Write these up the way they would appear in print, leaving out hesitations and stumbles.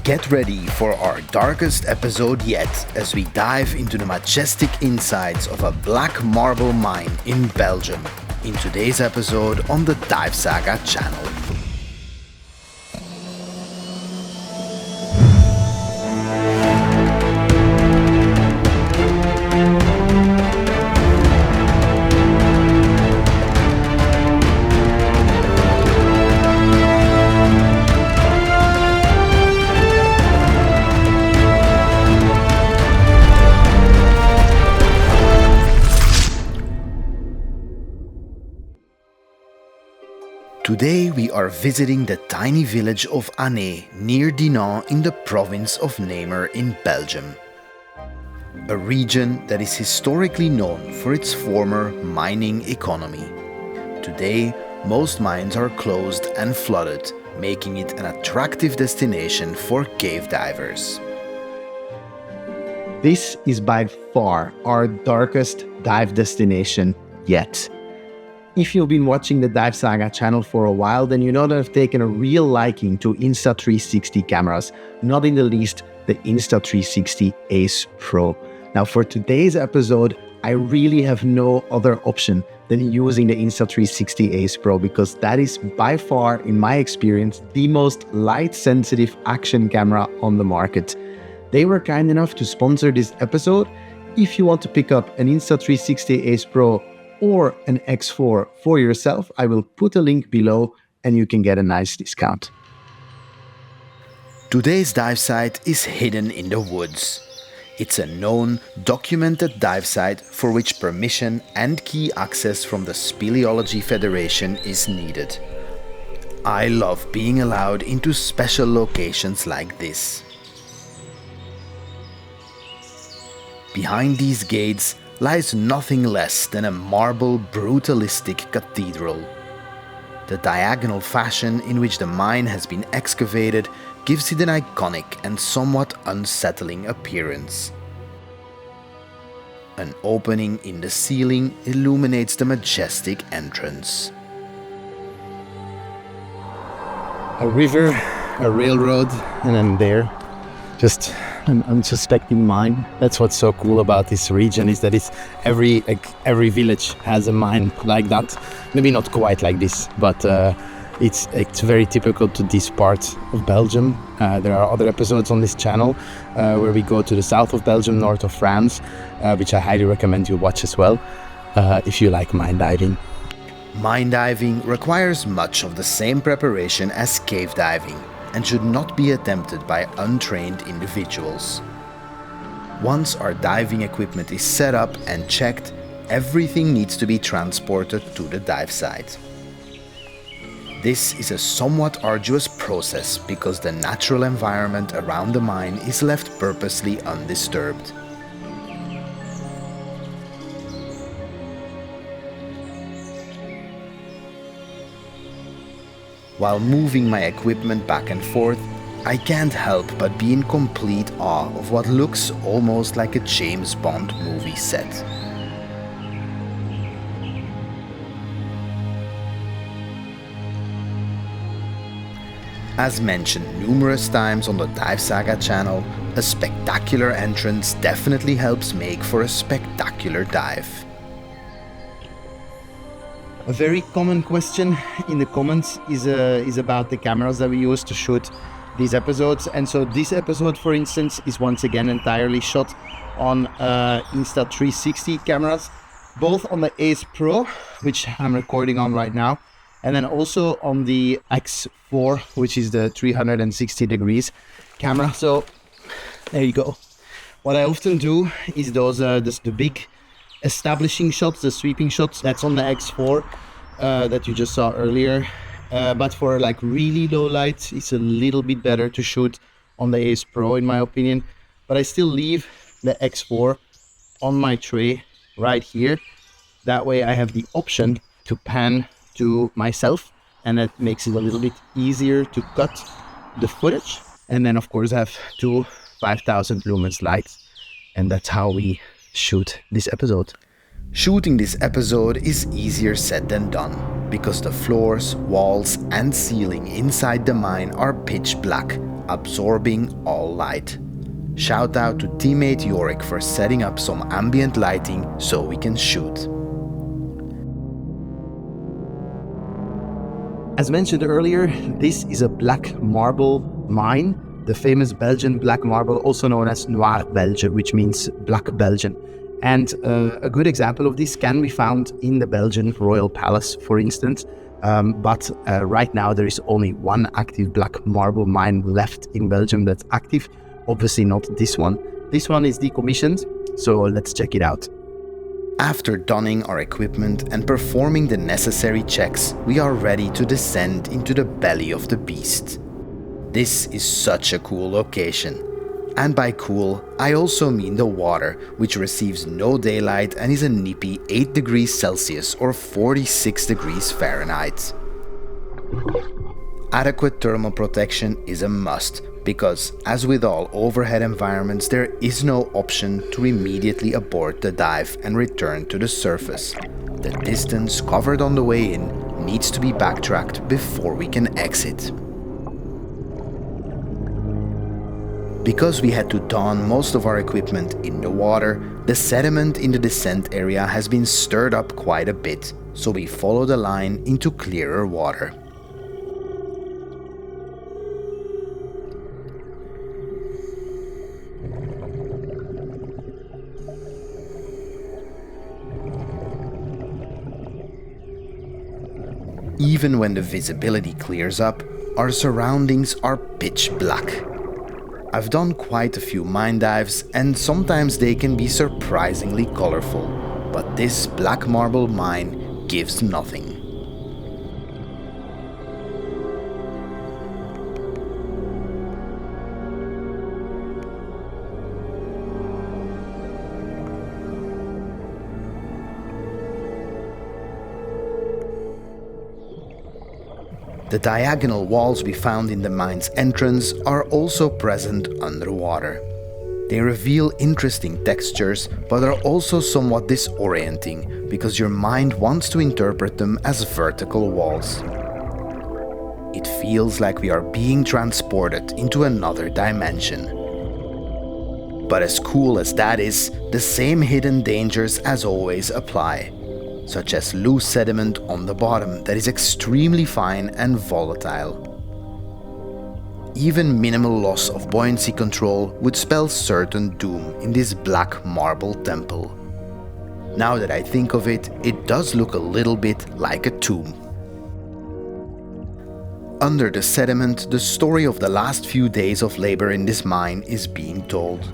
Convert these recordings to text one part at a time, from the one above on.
Get ready for our darkest episode yet as we dive into the majestic insides of a black marble mine in Belgium in today's episode on the Divesaga channel. Today we are visiting the tiny village of Anhee near Dinant in the province of Namur in Belgium. A region that is historically known for its former mining economy. Today, most mines are closed and flooded, making it an attractive destination for cave divers. This is by far our darkest dive destination yet. If you've been watching the Divesaga channel for a while, then you know that I've taken a real liking to Insta360 cameras, not in the least the Insta360 Ace Pro. Now for today's episode, I really have no other option than using the Insta360 Ace Pro because that is by far, in my experience, the most light-sensitive action camera on the market. They were kind enough to sponsor this episode. If you want to pick up an Insta360 Ace Pro or an X4 for yourself, I will put a link below and you can get a nice discount. Today's dive site is hidden in the woods. It's a known, documented dive site for which permission and key access from the Speleology Federation is needed. I love being allowed into special locations like this. Behind these gates lies nothing less than a marble brutalistic cathedral. The diagonal fashion in which the mine has been excavated gives it an iconic and somewhat unsettling appearance. An opening in the ceiling illuminates the majestic entrance. A river, a railroad, and then there, just an unsuspecting mine. That's what's so cool about this region, is that it's every village has a mine like that. Maybe not quite like this, but it's very typical to this part of Belgium. There are other episodes on this channel where we go to the south of Belgium, north of France, which I highly recommend you watch as well if you like mine diving. Mine diving requires much of the same preparation as cave diving and should not be attempted by untrained individuals. Once our diving equipment is set up and checked, everything needs to be transported to the dive site. This is a somewhat arduous process because the natural environment around the mine is left purposely undisturbed. While moving my equipment back and forth, I can't help but be in complete awe of what looks almost like a James Bond movie set. As mentioned numerous times on the Divesaga channel, a spectacular entrance definitely helps make for a spectacular dive. A very common question in the comments is about the cameras that we use to shoot these episodes. And so this episode, for instance, is once again entirely shot on Insta360 cameras, both on the Ace Pro, which I'm recording on right now, and then also on the X4, which is the 360 degrees camera. So there you go. What I often do is those the big establishing shots, the sweeping shots, that's on the X4 that you just saw earlier. But for like really low light, it's a little bit better to shoot on the Ace Pro in my opinion. But I still leave the X4 on my tray right here. That way I have the option to pan to myself, and that makes it a little bit easier to cut the footage. And then of course I have two 5000 lumens lights, and that's how we shoot this episode. Shooting this episode is easier said than done, because the floors, walls and ceiling inside the mine are pitch black, absorbing all light. Shout out to teammate Yorick for setting up some ambient lighting so we can shoot. As mentioned earlier, this is a black marble mine, the famous Belgian black marble, also known as Noir Belge, which means black Belgian. And a good example of this can be found in the Belgian Royal Palace, for instance. But right now there is only one active black marble mine left in Belgium that's active. Obviously not this one. This one is decommissioned, so let's check it out. After donning our equipment and performing the necessary checks, we are ready to descend into the belly of the beast. This is such a cool location. And by cool, I also mean the water, which receives no daylight and is a nippy 8 degrees Celsius or 46 degrees Fahrenheit. Adequate thermal protection is a must, because as with all overhead environments, there is no option to immediately abort the dive and return to the surface. The distance covered on the way in needs to be backtracked before we can exit. Because we had to don most of our equipment in the water, the sediment in the descent area has been stirred up quite a bit, so we follow the line into clearer water. Even when the visibility clears up, our surroundings are pitch black. I've done quite a few mine dives and sometimes they can be surprisingly colorful, but this black marble mine gives nothing. The diagonal walls we found in the mine's entrance are also present underwater. They reveal interesting textures, but are also somewhat disorienting because your mind wants to interpret them as vertical walls. It feels like we are being transported into another dimension. But as cool as that is, the same hidden dangers as always apply, such as loose sediment on the bottom that is extremely fine and volatile. Even minimal loss of buoyancy control would spell certain doom in this black marble temple. Now that I think of it, it does look a little bit like a tomb. Under the sediment, the story of the last few days of labor in this mine is being told.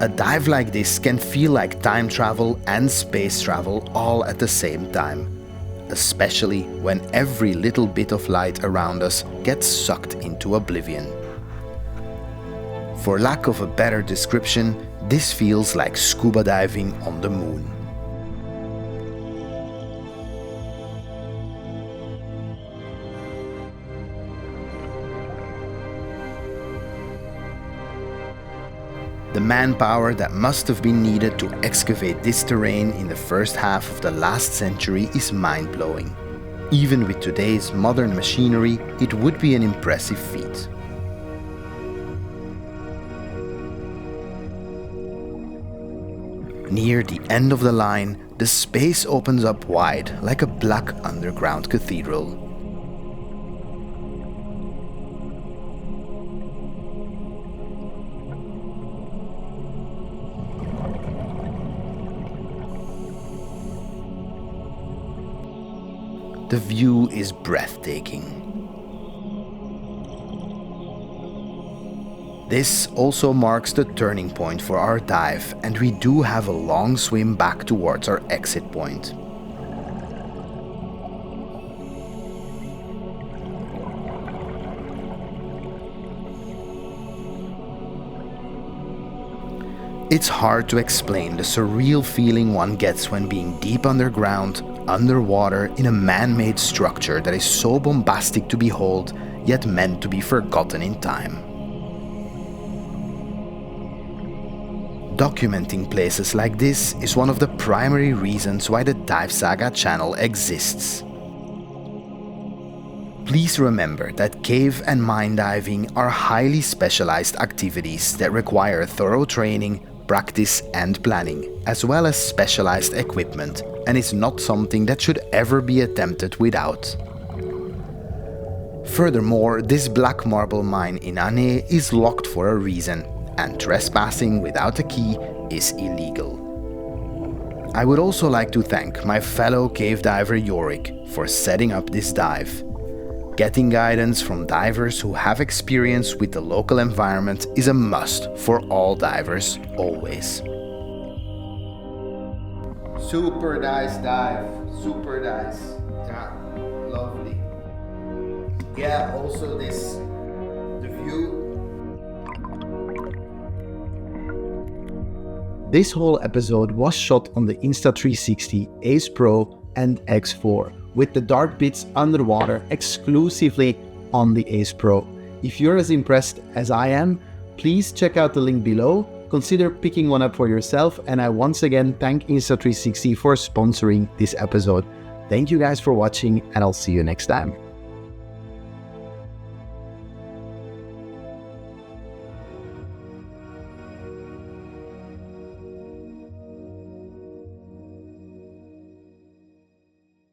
A dive like this can feel like time travel and space travel all at the same time, especially when every little bit of light around us gets sucked into oblivion. For lack of a better description, this feels like scuba diving on the moon. The manpower that must have been needed to excavate this terrain in the first half of the last century is mind-blowing. Even with today's modern machinery, it would be an impressive feat. Near the end of the line, the space opens up wide like a black underground cathedral. The view is breathtaking. This also marks the turning point for our dive, and we do have a long swim back towards our exit point. It's hard to explain the surreal feeling one gets when being deep underground, underwater in a man-made structure that is so bombastic to behold, yet meant to be forgotten in time. Documenting places like this is one of the primary reasons why the Divesaga channel exists. Please remember that cave and mine diving are highly specialized activities that require thorough training, practice and planning, as well as specialized equipment, and is not something that should ever be attempted without. Furthermore, this black marble mine in Anhee is locked for a reason, and trespassing without a key is illegal. I would also like to thank my fellow cave diver Yorick for setting up this dive. Getting guidance from divers who have experience with the local environment is a must for all divers, always. Super nice dive, super nice. Yeah, lovely. Yeah, also the view. This whole episode was shot on the Insta360 Ace Pro and X4, with the dark bits underwater exclusively on the Ace Pro. If you're as impressed as I am, please check out the link below, consider picking one up for yourself, and I once again thank Insta360 for sponsoring this episode. Thank you guys for watching, and I'll see you next time.